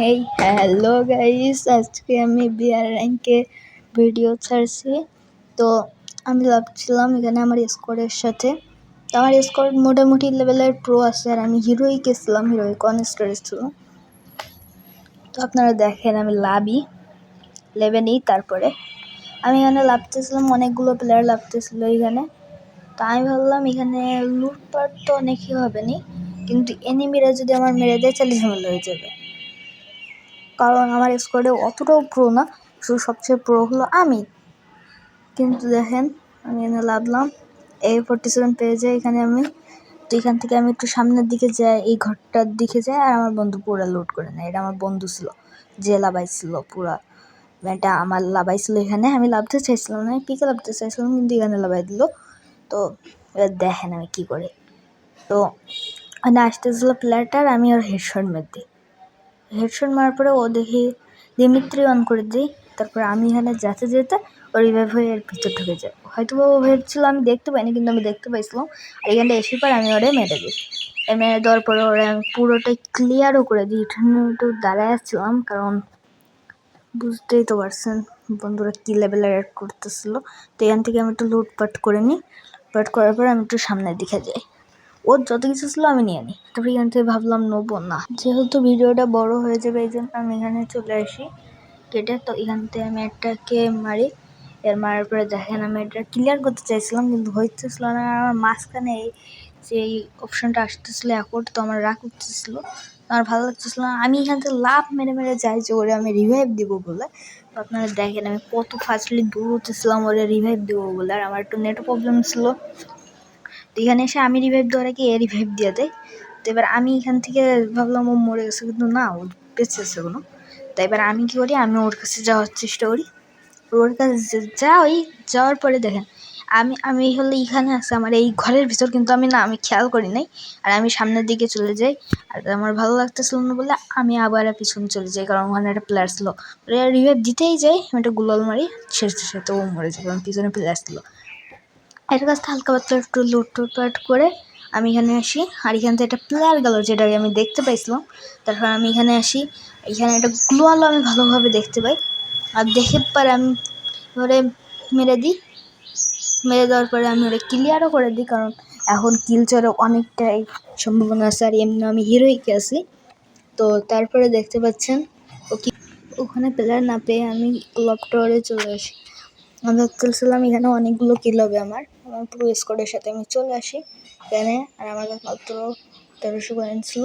এই hello guys, আজকে আমি বিআর র্যাঙ্কে ভিডিও ছাড়ছি। তো আমি ভাবছিলাম এখানে আমার স্কোয়াডের সাথে, তো আমার স্কোয়াড মোটামুটি লেভেলের প্রো আছে, আর আমি হিরোইক ছিলাম, হিরোইক অন স্টোরেজ ছিল। তো আপনারা দেখেন আমি লাভই লেভেলেই। তারপরে আমি এখানে লাভতেছিলাম, অনেকগুলো প্লেয়ার লাভতেছিল এখানে। তো আমি ভাবলাম এখানে লুটপাট তো অনেকই হবে নি, কিন্তু এনিমিরা যদি আমার মেরে দেয় তাহলে ঝামেলা হয়ে যাবে, কারণ আমার স্কোয়াডে অতটাও প্রো না, শুধু সবচেয়ে প্রো হলো আমি। কিন্তু দেখেন আমি এখানে লাভলাম, A47 পেয়ে যাই এখানে আমি। তো এখান থেকে আমি একটু সামনের দিকে যাই, এই ঘরটার দিকে যাই, আর আমার বন্ধু পুরো লুট করে নেয়। এটা আমার বন্ধু ছিল যে লাভাইছিল, পুরা এটা আমার লাভাইছিল। এখানে আমি লাভতে চাইছিলাম না, পিকে লাভতে চাইছিলাম, কিন্তু এখানে লাভাই দিল। তো এবার দেখেন আমি কি করে। তো এখানে আসতেছিল প্লেয়ারটার, আমি ওর হেডশট মেরে দিই। হেডশট মারার পরে ও দেখি দিমিত্রি অন করে দিই। তারপর আমি এখানে যেতে যেতে ও রিভাইভ হয়ে এর ভিতর ঢুকে যায়। হয়তো ও ভেবেছিল আমি দেখতে পাইনি, কিন্তু আমি দেখতে পাইছিলাম। আর এখানে এসে পর আমি ওরে মেরে দিই। মেরে দেওয়ার পরে ওরা আমি পুরোটাই ক্লিয়ারও করে দিই। এখানে একটু দাঁড়ায় আসছিলাম, কারণ বুঝতেই তো পারছেন বন্ধুরা কী লেভেলের অ্যাড করতেছিল। তো এখান থেকে আমি একটু লুটপাট করে নিই। পাট করার পর আমি একটু সামনের দিকে যাই, ওর যত কিছু ছিল আমি নিয়ে নিই। তারপরে এখান থেকে ভাবলাম নেবো না, যেহেতু ভিডিওটা বড় হয়ে যাবে, এই জন্য আমি এখানে চলে আসি কেটে। তো এখান থেকে আমি একটাকে মারি, এর মারার পরে দেখেন আমি এটা ক্লিয়ার করতে চাইছিলাম, কিন্তু হইতেছিল না। আমার মাঝখানে যে এই অপশানটা আসতেছিলো অ্যাকোর্ড, তো আমার রাগ উঠতেছিল, আমার ভালো লাগতেছিল না। আমি এখান থেকে লাভ মেরে মেরে যাই যে ওরে আমি রিভাইভ দিব বলে। তো আপনারা দেখেন আমি কত ফাস্টলি দূর হতেছিলাম ওরে রিভাইভ দেবো বলে, আর আমার একটু নেট প্রবলেম ছিল। তো এখানে এসে আমি রিভাইভ দেওয়ার আগে এ রিভাইভ দিয়ে দেয়। তো এবার আমি এখান থেকে ভাবলাম ও মরে গেছে, কিন্তু না, ও বেঁচে আছে কোনো। তো এবার আমি কী করি, আমি ওর কাছে যাওয়ার চেষ্টা করি। ওর কাছে যাওয়ার পরে দেখেন আমি হলে এখানে আছে আমার এই ঘরের ভিতর, কিন্তু আমি খেয়াল করি নাই। আর আমি সামনের দিকে চলে যাই, আর আমার ভালো লাগতেছিল না বলে আমি আবার পিছনে চলে যাই, কারণ ওখানে একটা প্লেয়ার ছিল। রিভাইভ দিতেই যাই, আমি একটা গুলাল মারি, সাথে ও মরে যায়, কারণ পিছনে প্লেয়ার ছিল। এর কাছ থেকে হালকা পাতলা একটু লুটপাট করে আমি এখানে আসি, আর এখান থেকে একটা প্লেয়ার গেল যেটাকে আমি দেখতে পাইছিলাম। তারপর আমি এখানে আসি, এখানে একটা গ্লোয়ালও আমি ভালোভাবে দেখতে পাই, আর দেখে পরে আমি ওরে মেরে দিই। মেরে দেওয়ার পরে আমি ওরে ক্লিয়ারও করে দিই, কারণ এখন কিল চড়ে অনেকটাই সম্ভাবনা আছে, আর এমনি আমি হিরোইকে আছি। তো তারপরে দেখতে পাচ্ছেন ওখানে প্লেয়ার না পেয়ে আমি ক্লক টাওয়ারে চলে আসি। আমি ভাবতেছিলাম এখানে অনেকগুলো কিল হবে আমার পুরো স্কোয়াডের সাথে। আমি চলে আসি এখানে, আর আমার কাছে মাত্র 1300 কয়েন ছিল।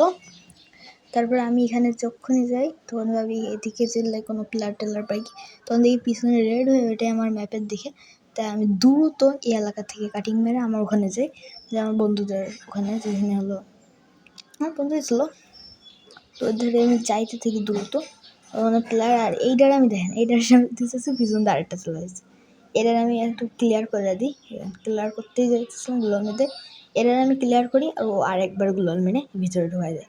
তারপরে আমি এখানে যখনই যাই তখন ভাবি এদিকে যেলে কোনো প্লেয়ার টেলার পাই কি, তখন দেখি পিছনে রেড হয়ে ওইটাই আমার ম্যাপের দিকে। তাই আমি দ্রুত এই এলাকা থেকে কাটিং মেরে আমার ওখানে যাই, যে আমার বন্ধুদের ওখানে, যেখানে হলো আমার বন্ধু ছিল। তো ওই ধারে আমি চাইতে থাকি দ্রুত মানে প্লেয়ার, আর এইটার আমি দেখেন এইটার সামনে দিতেছি, পিছন আরেকটা চলে আসছে। এটার আমি একটু ক্লিয়ার করে দিই, ক্লিয়ার করতেই যাচ্ছিলাম গুলোর মধ্যে। এটার আমি ক্লিয়ার করি, আর ও আরেকবার গুলোর মেরে ভিতরে ঢোকা যায়।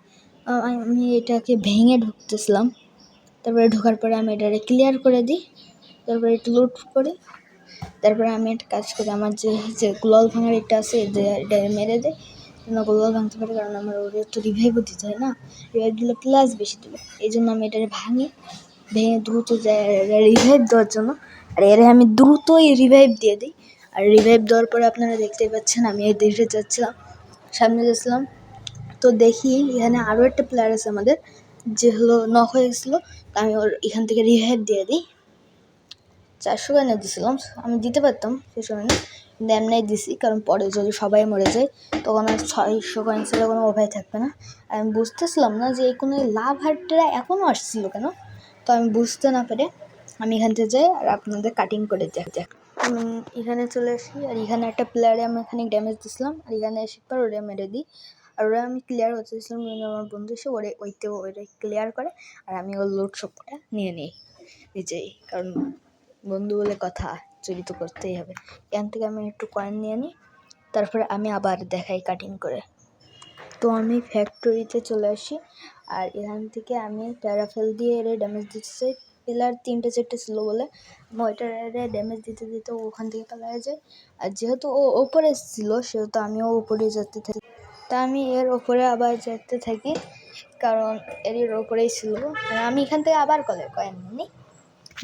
আমি এটাকে ভেঙে ঢুকতেছিলাম, তারপরে ঢোকার পরে আমি এটাকে ক্লিয়ার করে দিই, তারপরে একটু লুট করি। তারপরে আমি একটা কাজ করি, আমার যে গ্লোয়াল ভাঙার এটা আছে, এটা মেরে দেয় না, গ্লোয়াল ভাঙতে পারে, কারণ আমার ওর একটু রিভাইভও দিতে হয় না, রিভাইভ দিলে প্লাস বেশি দেবে। এই জন্য আমি এটাকে ভেঙে দ্রুত যাই রিভাইভ দেওয়ার জন্য, আর এরে আমি দ্রুতই রিভাইভ দিয়ে দিই। আর রিভাইভ দেওয়ার পরে আপনারা দেখতেই পাচ্ছেন আমি এই দেশে যাচ্ছিলাম, সামনে যাচ্ছিলাম। তো দেখি এখানে আরও একটা প্লেয়ার আছে আমাদের, যে হলো নক হয়ে গেছিলো। তো আমি ওর এখান থেকে রিভাইভ দিয়ে দিই। 400 কয়েনে দিছিলাম, আমি দিতে পারতাম সে সময়, কিন্তু এমনি দিছি, কারণ পরে যদি সবাই মরে যায় তখন আর 600 কয়েন ছিল কোনো উপায় থাকবে না। আর আমি বুঝতেছিলাম না যে এই কোনো লাভ হার্টটা এখনও আসছিল কেন। তো আমি বুঝতে না পেরে আমি এখান থেকে যাই, আর আপনাদের কাটিং করে দেখ আমি এখানে চলে আসি, আর এখানে একটা প্লেয়ারে আমি এখানে ড্যামেজ দিছিলাম, আর এখানে এসে পর ওরা মেরে দিই। আর ওরা আমি ক্লিয়ার করতেছিলাম, কিন্তু আমার বন্ধু এসে ওইটা ক্লিয়ার করে, আর আমি ওর লোড সবটা নিয়ে নিই নিজেই, কারণ বন্ধু বলে কথা, চুরি তো করতেই হবে। এখান থেকে আমি একটু কয়েন নিয়ে নিই, তারপরে আমি আবার দেখাই কাটিং করে। তো আমি ফ্যাক্টরিতে চলে আসি, আর এখান থেকে আমি প্যারাফেল দিয়ে এর ড্যামেজ দিতে চাই। পিলার 3-4 ছিল বলে আমি ওইটার ড্যামেজ দিতে দিতে ওখান থেকে পালায় যাই। আর যেহেতু ও ওপরে ছিল, সেহেতু আমিও ওপরে যেতে থাকি। তা আমি এর ওপরে আবার যেতে থাকি, কারণ এরই ওপরেই ছিল। আর আমি এখান থেকে আবার কয়েন নিই,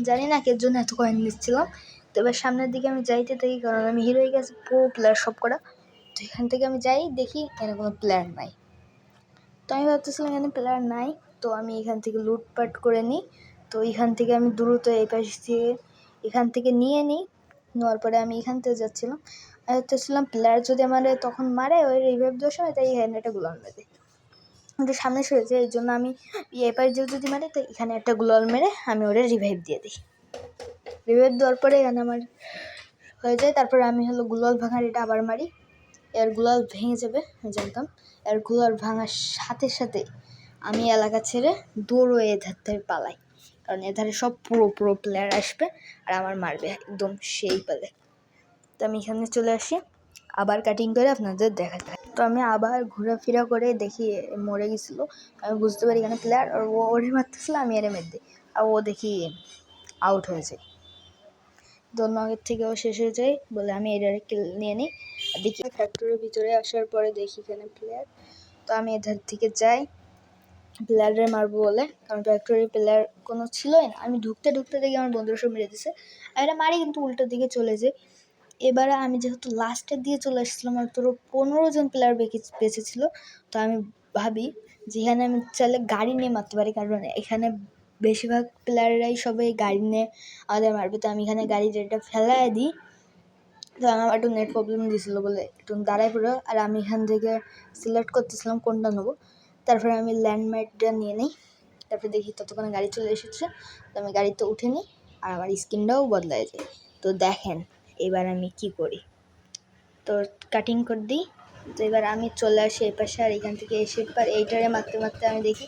জানি না কের জন্য এত কয়েন নিচ্ছিলাম। তো এবার সামনের দিকে আমি যাইতে থাকি, কারণ আমি হিরো হয়ে গেছি, পুরো প্লেয়ার সব করা। তো এখান থেকে আমি যাই, দেখি এখানে কোনো প্লেয়ার নাই। তো আমি ভাবতেছিলাম এখানে প্লেয়ার নাই, তো আমি এখান থেকে লুটপাট করে নিই। তো এখান থেকে আমি দ্রুত এই পাশ দিয়ে এখান থেকে নিয়ে নিই। নেওয়ার পরে আমি এখান থেকে যাচ্ছিলাম, আর ভাবতেছিলাম প্লেয়ার যদি আমার তখন মারে ওই রিভাইভ দেওয়ার সময়, তাই এখানে একটা গ্লোয়াল মেরে ওটা সামনে সরেছে, এই জন্য আমি এপার দিয়ে যদি মারে তো এখানে একটা গ্লোয়াল মেরে আমি ওটা রিভাইভ দিয়ে দিই। রিভাইভ দেওয়ার পরে এখানে আমার হয়ে যায়। তারপরে আমি হলো গ্লোয়াল ভাঙার এটা আবার মারি, এর গ্লোয়াল ভেঙে যাবে জানতাম। এর গ্লোয়াল ভাঙার সাথে সাথে আমি এলাকা ছেড়ে দৌড়ে এধার থেকে পালাই, কারণ এধারে সব পুরো প্লেয়ার আসবে আর আমার মারবে একদম সেই পালে। তো আমি এখানে চলে আসি, আবার কাটিং করে আপনাদের দেখাতে। তো আমি আবার ঘোরাফেরা করে দেখি মরে গেছিলো। আমি বুঝতে পারি এখানে প্লেয়ার, আর ও ওরে মারতেছিল, আমি এরে মেরে দিই, আর ও দেখি আউট হয়ে যায়। আগের থেকেও শেষ হয়ে যায় বলে আমি এটার কিল নিয়ে নিই। আর দেখি ফ্যাক্টরির ভিতরে আসার পরে দেখি এখানে প্লেয়ার। তো আমি এধার থেকে যাই প্লেয়ারে মারবো বলে, কারণ ফ্যাক্টরির প্লেয়ার কোনো ছিলই না। আমি ঢুকতে দেখি আমার বন্ধুরা সব মেরে দিছে, আর এটা মারি কিন্তু উল্টো দিকে চলে যায়। এবারে আমি যেহেতু লাস্টের দিয়ে চলে এসেছিলাম, আর তোর 15 জন প্লেয়ার বেঁচে ছিল। তো আমি ভাবি যে এখানে আমি চাইলে গাড়ি নিয়ে মারতে পারি, কারণ এখানে বেশিরভাগ প্লেয়াররাই সবাই গাড়ি নিয়ে আমাদের মারবে। তো আমি এখানে গাড়ি যেটা ফেলাই দিই, তো আমার একটু নেট প্রবলেম দিয়েছিলো বলে একটু দাঁড়ায় পড়ো, আর আমি এখান থেকে সিলেক্ট করতেছিলাম কোনটা নেবো। তারপরে আমি ল্যান্ডমার্কটা নিয়ে নিই, তারপরে দেখি ততক্ষণে গাড়ি চলে এসেছে। তো আমি গাড়িতে উঠে নিই, আর আমার স্কিনটাও বদলায় যায়। তো দেখেন এবার আমি কি করি, তো কাটিং করে দিই। তো এবার আমি চলে আসি এই পাশে, আর এখান থেকে এসে পর এইটারে মারতে আমি দেখি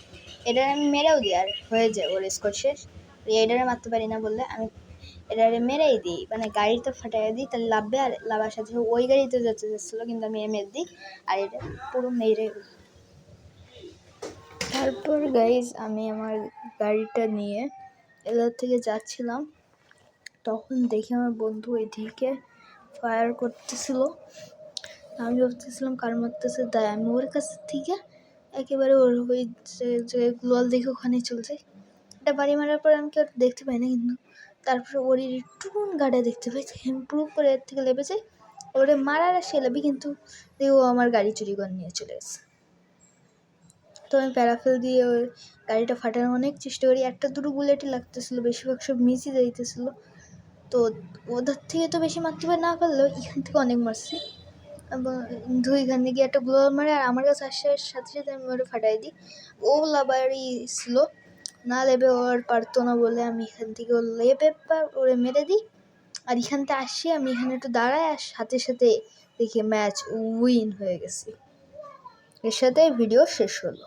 এটারে আমি মেরেও দিই, আর হয়ে যায় ওর স্কোর শেষ। এইটারে মারতে পারি না বললে আমি এটারে মেরেই দিই, মানে গাড়িতে ফাটাই দিই, তাহলে লাভবে। আর লাভার সাথে ওই গাড়িতে যাচ্ছিলো, কিন্তু আমি মেরে দিই আর এটা পুরো মেরে। তারপর গাইজ আমি আমার গাড়িটা নিয়ে এলার থেকে যাচ্ছিলাম, তখন দেখি আমার বন্ধু এদিকে ফায়ার করতেছিল। আমি ভাবতেছিলাম কার মারতেছে, তাই আমি ওর কাছ থেকে একেবারে ওর ওই যে গ্লোয়াল দেখে ওখানে চলে যাই। এটা বাড়ি মারার পর আমি কেউ দেখতে পাই না, কিন্তু তারপরে ওর টুন গাড়ি দেখতে পাই, আমি পুরো করে এর থেকে লেবে যাই। ওরে মারার সে লেবে, কিন্তু ও আমার গাড়ি চুরি করে নিয়ে চলে গেছে। তো আমি প্যারাফেল দিয়ে ওর গাড়িটা ফাটানোর অনেক চেষ্টা করি, একটা দুটো বুলেটই লাগতেছিলো, বেশিরভাগ সব মিসই যাইতেছিলো। তো ওদের থেকে তো বেশি মারতে না পারলেও এখান থেকে অনেক মারছি। এবং এখান থেকে একটা গ্লোয়াল মারে, আর আমার কাছে আসার সাথে আমি ওটা ফাটাই দিই। ও লাবারই ছিল, না লেবে ওর পারতো না বলে আমি এখান থেকে ও লেবে ওরে মেরে দিই। আর এখান থেকে আসি, আমি এখানে একটু দাঁড়াই, আর সাথে দেখি ম্যাচ উইন হয়ে গেছি। এর সাথে ভিডিও শেষ হলো।